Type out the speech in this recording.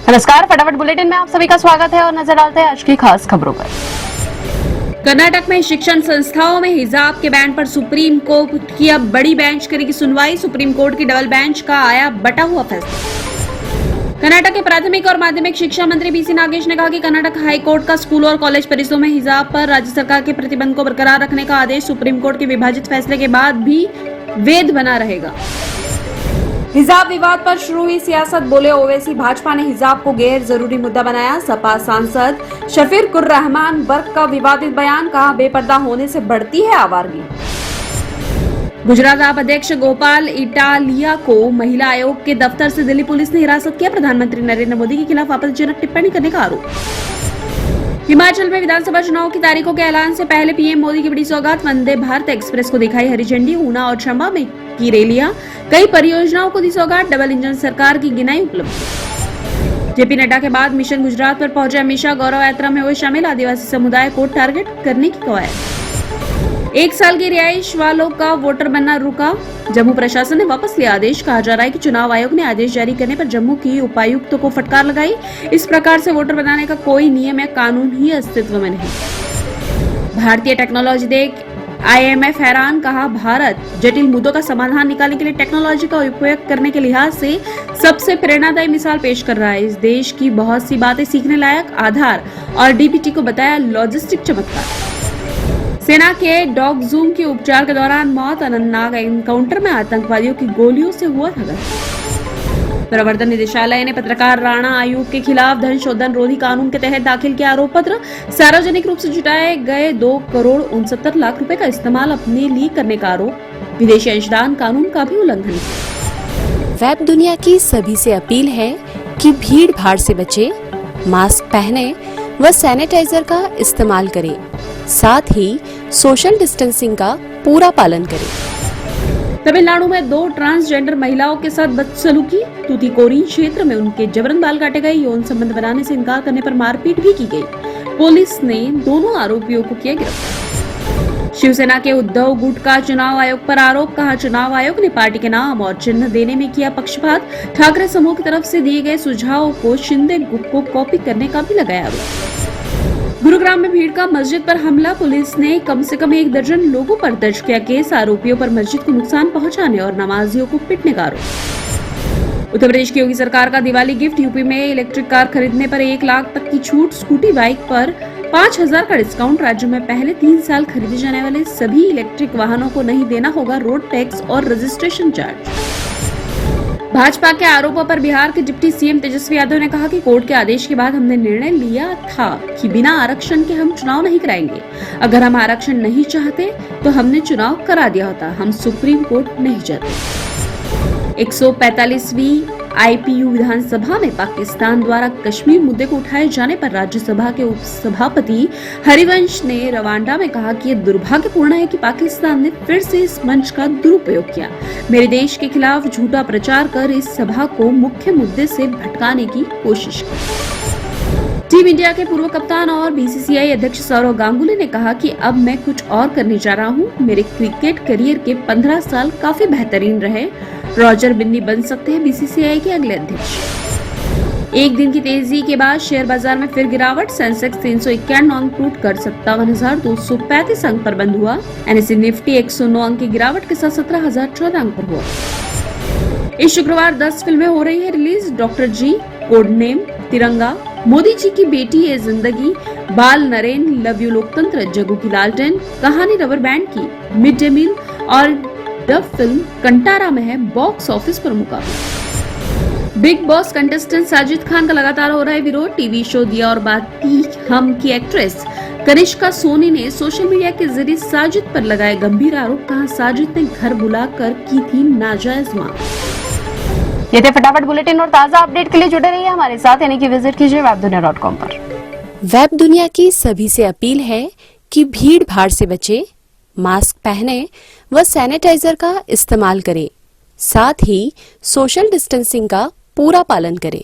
नमस्कार, फटाफट बुलेटिन में आप सभी का स्वागत है और नजर डालते हैं आज की खास खबरों पर। कर्नाटक में शिक्षण संस्थाओं में हिजाब के बैन पर सुप्रीम कोर्ट की अब बड़ी बेंच करेगी सुनवाई। सुप्रीम कोर्ट की डबल बेंच का आया बटा हुआ फैसला। कर्नाटक के प्राथमिक और माध्यमिक शिक्षा मंत्री बीसी नागेश ने कहा कि कर्नाटक हाई कोर्ट का स्कूलों और कॉलेज परिसरों में हिजाब पर राज्य सरकार के प्रतिबंध को बरकरार रखने का आदेश सुप्रीम कोर्ट के विभाजित फैसले के बाद भी वैध बना रहेगा। हिजाब विवाद पर शुरू हुई सियासत, बोले ओवैसी, भाजपा ने हिजाब को गैर जरूरी मुद्दा बनाया। सपा सांसद शफीकुर रहमान बर्क का विवादित बयान, कहा बेपर्दा होने से बढ़ती है आवारगी। गुजरात आप अध्यक्ष गोपाल इटालिया को महिला आयोग के दफ्तर से दिल्ली पुलिस ने हिरासत किया। प्रधानमंत्री नरेंद्र मोदी के खिलाफ आपत्तिजनक टिप्पणी करने का आरोप। हिमाचल में विधानसभा चुनाव की तारीखों के ऐलान से पहले पीएम मोदी की बड़ी सौगात, वंदे भारत एक्सप्रेस को दिखाई हरी झंडी। ऊना और चंबा में की रैलियां, कई परियोजनाओं को दी सौगात। डबल इंजन सरकार की गिनाई उपलब्ध। जेपी नड्डा के बाद मिशन गुजरात पर पहुंचे अमित शाह गौरव यात्रा में हुए शामिल। आदिवासी समुदाय को टारगेट करने की कवायद। 1 साल की रिहाइश वालों का वोटर बनना रुका। जम्मू प्रशासन ने वापस लिया आदेश। कहा जा रहा है कि चुनाव आयोग ने आदेश जारी करने पर जम्मू की उपायुक्त को फटकार लगाई। इस प्रकार से वोटर बनाने का कोई नियम या कानून ही अस्तित्व में नहीं। भारतीय टेक्नोलॉजी देख IMF हैरान, कहा भारत जटिल मुद्दों का समाधान निकालने के लिए टेक्नोलॉजी का उपयोग करने के लिहाज से सबसे प्रेरणादायी मिसाल पेश कर रहा है। इस देश की बहुत सी बातें सीखने लायक। आधार और DBT को बताया लॉजिस्टिक चमत्कार। सेना के डॉग जूम के उपचार के दौरान मौत। अनंतनाग एनकाउंटर में आतंकवादियों की गोलियों से हुआ था। प्रवर्तन निदेशालय ने पत्रकार राणा आयूब के खिलाफ धन शोधन रोधी कानून के तहत दाखिल किया आरोप पत्र। सार्वजनिक रूप से जुटाए गए 2,69,00,000 रुपए का इस्तेमाल अपने लिए करने का आरोप। विदेशी अंशदान कानून का भी उल्लंघन। वेब दुनिया की सभी से अपील है कि भीड़ भाड़ से बचे, मास्क पहने व सैनिटाइजर का इस्तेमाल करें, साथ ही सोशल डिस्टेंसिंग का पूरा पालन करें। तमिलनाडु में 2 ट्रांसजेंडर महिलाओं के साथ बदसलूकी। तूतीकोरिन क्षेत्र में उनके जबरन बाल काटे गए। यौन संबंध बनाने से इनकार करने पर मारपीट भी की गई। पुलिस ने दोनों आरोपियों को किया गिरफ्तार। शिवसेना के उद्धव गुट का चुनाव आयोग पर आरोप। कहा चुनाव आयोग ने पार्टी के नाम और चिन्ह देने में किया पक्षपात। ठाकरे समूह की तरफ से दिए गए सुझावों को शिंदे गुट को कॉपी करने का भी लगाया आरोप। गुरुग्राम में भीड़ का मस्जिद पर हमला। पुलिस ने कम से कम 1 दर्जन लोगों पर दर्ज किया केस। आरोपियों पर मस्जिद को नुकसान पहुंचाने और नमाजियों को पीटने का आरोप। उत्तर प्रदेश की योगी सरकार का दिवाली गिफ्ट। यूपी में इलेक्ट्रिक कार खरीदने पर 1 लाख तक की छूट। स्कूटी बाइक पर 5,000 का डिस्काउंट। राज्य में पहले 3 साल खरीदे जाने वाले सभी इलेक्ट्रिक वाहनों को नहीं देना होगा रोड टैक्स और रजिस्ट्रेशन चार्ज। भाजपा के आरोपों पर बिहार के डिप्टी सीएम तेजस्वी यादव ने कहा कि कोर्ट के आदेश के बाद हमने निर्णय लिया था कि बिना आरक्षण के हम चुनाव नहीं कराएंगे। अगर हम आरक्षण नहीं चाहते तो हमने चुनाव करा दिया होता। हम सुप्रीम कोर्ट नहीं जाते। 145वीं IPU विधानसभा में पाकिस्तान द्वारा कश्मीर मुद्दे को उठाए जाने पर राज्यसभा के उपसभापति हरिवंश ने रवांडा में कहा कि यह दुर्भाग्यपूर्ण है कि पाकिस्तान ने फिर से इस मंच का दुरुपयोग किया। मेरे देश के खिलाफ झूठा प्रचार कर इस सभा को मुख्य मुद्दे से भटकाने की कोशिश की। टीम इंडिया के पूर्व कप्तान और BCCI अध्यक्ष सौरव गांगुली ने कहा कि अब मैं कुछ और करने जा रहा हूं। मेरे क्रिकेट करियर के 15 साल काफी बेहतरीन रहे। रॉजर बिन्नी बन सकते हैं BCCI के अगले अध्यक्ष। एक दिन की तेजी के बाद शेयर बाजार में फिर गिरावट। सेंसेक्स 351 अंक टूट कर 57,235 अंक पर बंद हुआ। NSE निफ्टी 109 अंक की गिरावट के साथ 17,014 अंक पर हुआ। इस शुक्रवार 10 फिल्में हो रही है रिलीज। डॉक्टर जी, कोड नेम, तिरंगा, मोदी जी की बेटी ये जिंदगी, बाल नरेन, लव यू लोकतंत्र, जग्गू की लालटेन, कहानी रबर बैंड की, मिड डे मील और द फिल्म कंटारा में है बॉक्स ऑफिस पर मुकाबला। Big boss contestant Sajid Khan का लगातार हो रहा है विरोध। टीवी शो दिया और बाती हम की एक्ट्रेस कनिष्का सोनी ने सोशल मीडिया के जरिए साजिद पर लगाए गंभीर आरोप। कहा साजिद ने घर बुलाकर की थी नाजायज मांग। ये थे फटाफट बुलेटिन और ताजा अपडेट के लिए जुड़े रहिए हमारे साथ, यानी कि विजिट कीजिए webdunia.com पर। वेब दुनिया की सभी से अपील है कि भीड़ भाड़ से बचे, मास्क पहने व सैनिटाइजर का इस्तेमाल करें, साथ ही सोशल डिस्टेंसिंग का पूरा पालन करें।